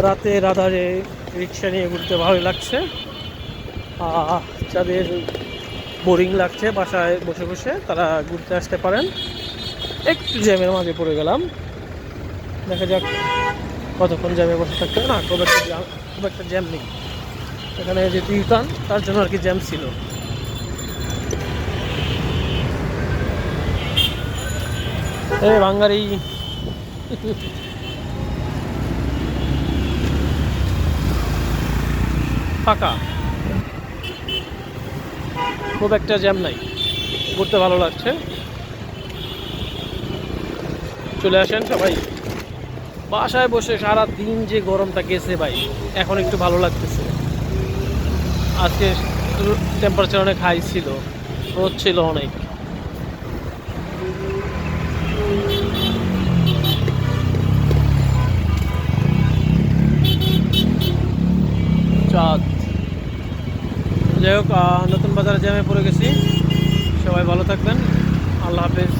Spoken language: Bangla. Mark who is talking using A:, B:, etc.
A: রাতের আধারে রিক্সা নিয়ে ঘুরতে ভালোই লাগছে। যাদের বোরিং লাগছে বাসায় বসে বসে তারা ঘুরতে আসতে পারেন। একটু জ্যামের মাঝে পড়ে গেলাম, দেখা যাক কতক্ষণ জ্যামে বসে থাকতে হবে। না, খুব একটা জ্যাম নেই এখানে, যেহেতু ইউটার্ন তার জন্য আর কি জ্যাম ছিল। বাঙালি ফাঁকা, খুব একটা জ্যাম নাই, ঘুরতে ভালো লাগছে। চলে আসেন সবাই। বাসায় বসে সারা দিন যে গরমটা গেছে ভাই, এখন একটু ভালো লাগতেছে। আজকে টেম্পারেচার অনেক হাই ছিল, রোদ ছিল অনেক। চাঁদ, যাই হোক, নতুন বাজারে জ্যামে পড়ে গেছি। সবাই ভালো থাকবেন, আল্লাহ হাফেজ।